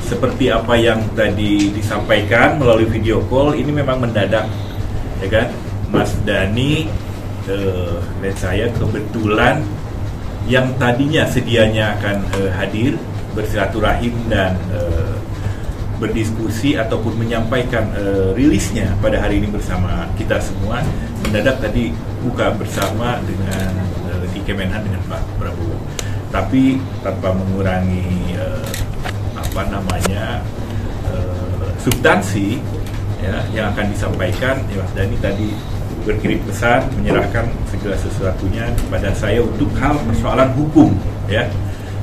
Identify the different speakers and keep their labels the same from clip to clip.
Speaker 1: seperti apa yang tadi disampaikan melalui video call, ini memang mendadak, ya kan? Mas Dhani dan saya kebetulan yang tadinya sedianya akan hadir bersilaturahim dan berdiskusi ataupun menyampaikan rilisnya pada hari ini bersama kita semua, mendadak tadi buka bersama dengan di Kemenhan dengan Pak Prabowo, tapi tanpa mengurangi substansi ya, yang akan disampaikan. Ya, Mas Dhani tadi berkirim pesan menyerahkan segala sesuatunya kepada saya untuk hal persoalan hukum, ya,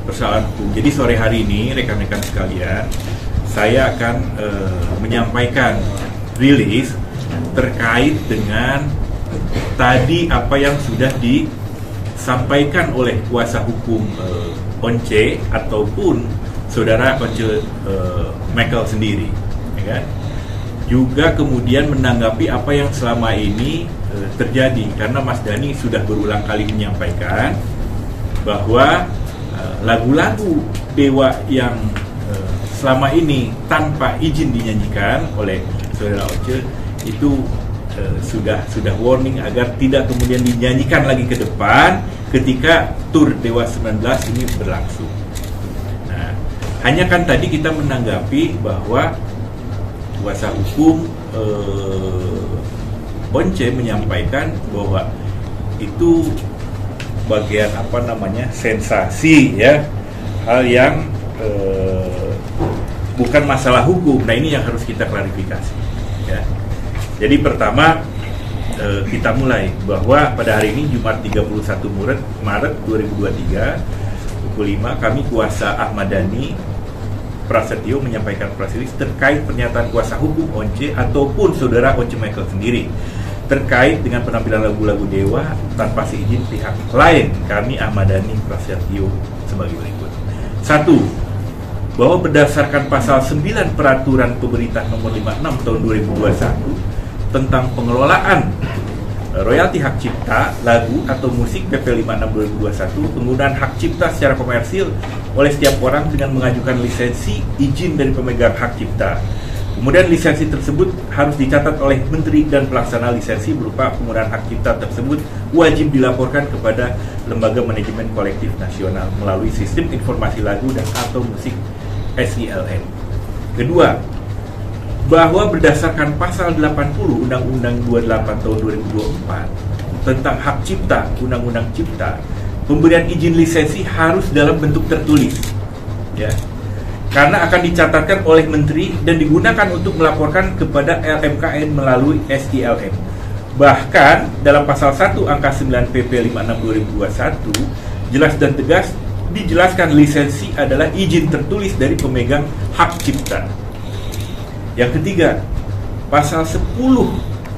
Speaker 1: persoalan hukum. Jadi sore hari ini rekan-rekan sekalian, saya akan menyampaikan rilis terkait dengan tadi apa yang sudah disampaikan oleh kuasa hukum Once ataupun saudara Once Michael sendiri, ya kan? Juga kemudian menanggapi apa yang selama ini terjadi, karena Mas Dhani sudah berulang kali menyampaikan bahwa lagu-lagu Dewa yang selama ini tanpa izin dinyanyikan oleh saudara Once itu sudah warning agar tidak kemudian dinyanyikan lagi ke depan ketika tur Dewa 19 ini berlangsung. Nah, hanya kan tadi kita menanggapi bahwa kuasa hukum Once menyampaikan bahwa itu bagian sensasi, ya, hal yang bukan masalah hukum. Nah, ini yang harus kita klarifikasi, ya. Jadi pertama kita mulai bahwa pada hari ini Jumat 31 Maret 2023 pukul 5 kami kuasa Ahmad Dhani Prasetyo menyampaikan press release terkait pernyataan kuasa hukum Once ataupun saudara Once Michael sendiri terkait dengan penampilan lagu-lagu Dewa tanpa seizin pihak lain. Kami Ahmad Dhani Prasetyo sebagai berikut. 1. Bahwa berdasarkan pasal 9 Peraturan Pemerintah Nomor 56 Tahun 2021 tentang pengelolaan royalti hak cipta lagu atau musik PP 56 2021, penggunaan hak cipta secara komersil oleh setiap orang dengan mengajukan lisensi izin dari pemegang hak cipta. Kemudian lisensi tersebut harus dicatat oleh Menteri dan pelaksana lisensi berupa penggunaan hak cipta tersebut wajib dilaporkan kepada Lembaga Manajemen Kolektif Nasional melalui Sistem Informasi Lagu dan atau Musik SILN. Kedua, bahwa berdasarkan pasal 80 Undang-Undang 28 Tahun 2024 tentang hak cipta, Undang-Undang Cipta, pemberian izin lisensi harus dalam bentuk tertulis, ya, karena akan dicatatkan oleh Menteri dan digunakan untuk melaporkan kepada LMKN melalui SILN. Bahkan dalam pasal 1 angka 9 PP 56 2021 jelas dan tegas dijelaskan lisensi adalah izin tertulis dari pemegang hak cipta. Yang ketiga, pasal 10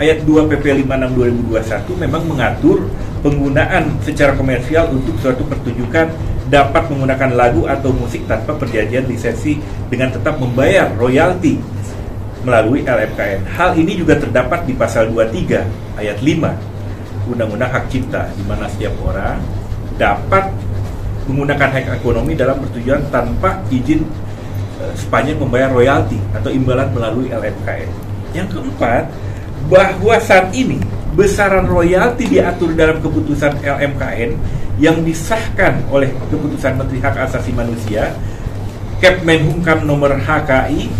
Speaker 1: ayat 2 PP 56 2021 memang mengatur penggunaan secara komersial untuk suatu pertunjukan dapat menggunakan lagu atau musik tanpa perjanjian lisensi dengan tetap membayar royalti melalui LMKN. Hal ini juga terdapat di pasal 23 ayat 5 Undang-Undang Hak Cipta, di mana setiap orang dapat menggunakan hak ekonomi dalam pertujuan tanpa izin sepanjang membayar royalti atau imbalan melalui LMKN. Yang keempat, bahwa saat ini besaran royalti diatur dalam keputusan LMKN yang disahkan oleh keputusan Menteri Hak Asasi Manusia Kepmenkumham nomor HKI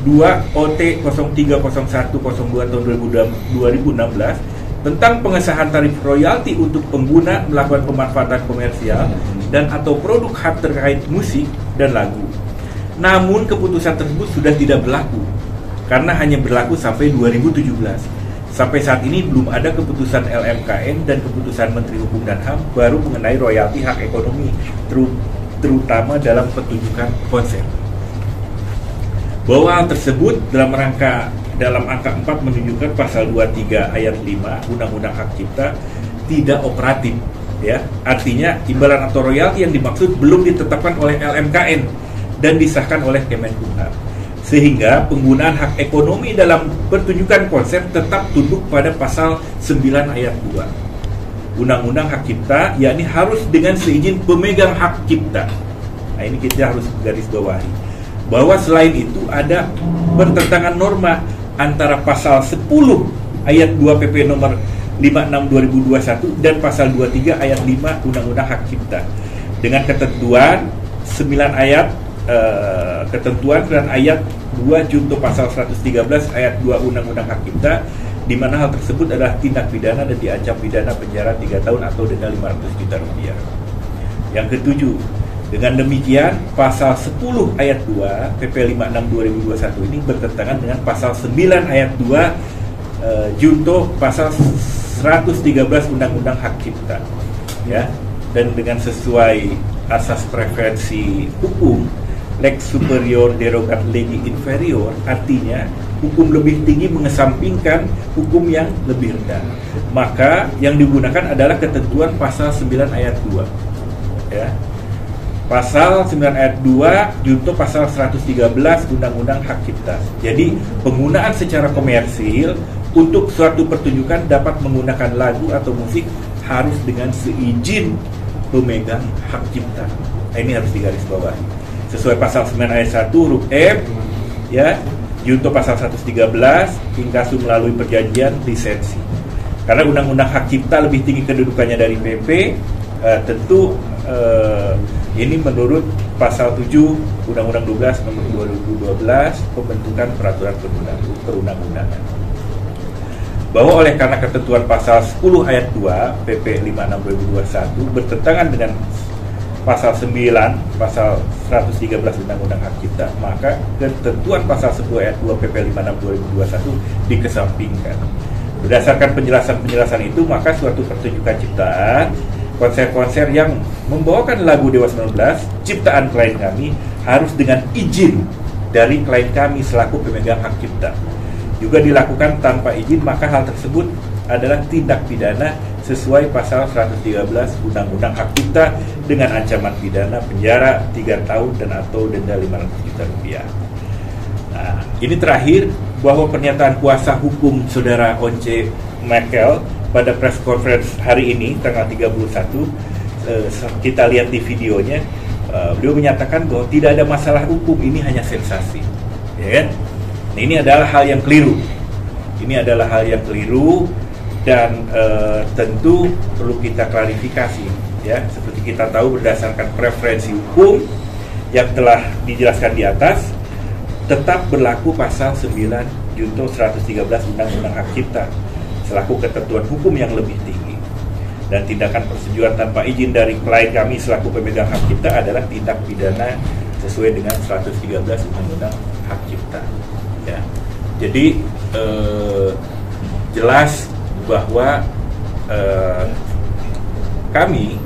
Speaker 1: 2 OT 030102 tahun 2016 tentang pengesahan tarif royalti untuk pengguna melakukan pemanfaatan komersial dan atau produk hak terkait musik dan lagu. Namun keputusan tersebut sudah tidak berlaku karena hanya berlaku sampai 2017. Sampai saat ini belum ada keputusan LMKN dan keputusan Menteri Hukum dan HAM baru mengenai royalti hak ekonomi, terutama dalam pertunjukan konser. Bahwa hal tersebut dalam angka 4 menunjukkan pasal 23 ayat 5 Undang-Undang Hak Cipta tidak operatif, ya. Artinya imbalan atau royalti yang dimaksud belum ditetapkan oleh LMKN dan disahkan oleh Kemenkumham, sehingga penggunaan hak ekonomi dalam pertunjukan konser tetap tunduk pada pasal 9 ayat 2 Undang-Undang Hak Cipta, yakni harus dengan seizin pemegang hak cipta. Nah, ini kita harus garis bawahi. bahwa selain itu ada bertentangan norma antara pasal 10 ayat 2 PP nomor 56 2021 dan pasal 23 ayat 5 Undang-Undang Hak Cipta dengan ketentuan 9 ayat ketentuan dan ayat 2 junto pasal 113 ayat 2 Undang-Undang Hak Cipta, di mana hal tersebut adalah tindak pidana dan diancam pidana penjara 3 tahun atau denda 500 juta rupiah. Yang ketujuh, dengan demikian pasal 10 ayat 2 PP 56 2021 ini bertentangan dengan pasal 9 ayat 2 junto pasal 113 Undang-Undang Hak Cipta, ya. Dan dengan sesuai asas preferensi hukum lex superior derogat legi inferior, artinya hukum lebih tinggi mengesampingkan hukum yang lebih rendah. Maka yang digunakan adalah ketentuan pasal 9 ayat 2, ya. Pasal 9 ayat 2 junto pasal 113 Undang-Undang Hak Cipta. Jadi penggunaan secara komersil untuk suatu pertunjukan dapat menggunakan lagu atau musik harus dengan seizin pemegang hak cipta. Nah, ini harus digarisbawahi. Sesuai pasal 9 ayat 1 huruf F, ya, junto pasal 113 inkasu melalui perjanjian lisensi. Karena Undang-Undang Hak Cipta lebih tinggi kedudukannya dari PP, tentu ini menurut pasal 7 Undang-Undang 12 nomor 2012 pembentukan peraturan perundang-undangan. Bahwa oleh karena ketentuan pasal 10 ayat 2 PP 56 2021 bertentangan dengan pasal 9 pasal 113 Undang-Undang Hak Cipta, maka ketentuan pasal 10 ayat 2 PP 56 2021 dikesampingkan. Berdasarkan penjelasan-penjelasan itu, maka suatu pertunjukan ciptaan, konser-konser yang membawakan lagu Dewa 19 ciptaan klien kami harus dengan izin dari klien kami selaku pemegang hak cipta. Juga dilakukan tanpa izin, maka hal tersebut adalah tindak pidana sesuai pasal 113 Undang-Undang Hak Cipta dengan ancaman pidana penjara 3 tahun dan atau denda 500 juta rupiah. Nah, ini terakhir bahwa pernyataan kuasa hukum Saudara Once Michael pada press conference hari ini tanggal 31, kita lihat di videonya, beliau menyatakan bahwa tidak ada masalah hukum, ini hanya sensasi, ya kan? Nah, ini adalah hal yang keliru. Ini adalah hal yang keliru dan tentu perlu kita klarifikasi, ya. Seperti kita tahu berdasarkan preferensi hukum yang telah dijelaskan di atas, tetap berlaku pasal 9 junto 113 Undang-Undang Hak Cipta selaku ketentuan hukum yang lebih tinggi. Dan tindakan persetujuan tanpa izin dari klien kami selaku pemegang hak cipta adalah tindak pidana sesuai dengan 113 Undang-Undang Hak Cipta. Ya. Jadi jelas bahwa kami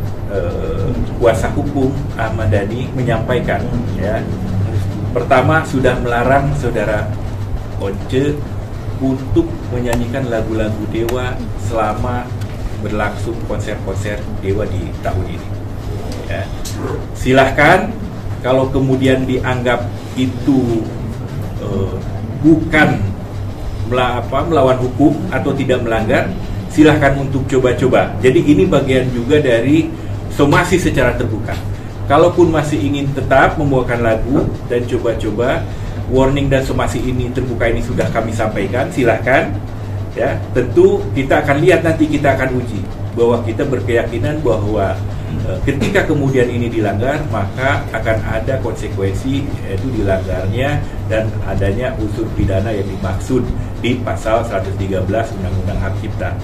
Speaker 1: kuasa hukum Ahmad Dhani menyampaikan, ya, pertama sudah melarang Saudara Once untuk menyanyikan lagu-lagu Dewa selama berlangsung konser-konser Dewa di tahun ini. Ya. Silahkan kalau kemudian dianggap itu bukan melawan hukum atau tidak melanggar, silahkan untuk coba-coba. Jadi ini bagian juga dari somasi secara terbuka. Kalaupun masih ingin tetap membawakan lagu dan coba-coba, warning dan somasi ini terbuka ini sudah kami sampaikan, silahkan. Ya, tentu kita akan lihat nanti, kita akan uji bahwa kita berkeyakinan bahwa ketika kemudian ini dilanggar, maka akan ada konsekuensi, yaitu dilanggarnya dan adanya unsur pidana yang dimaksud di pasal 113 Undang-Undang Hak Cipta.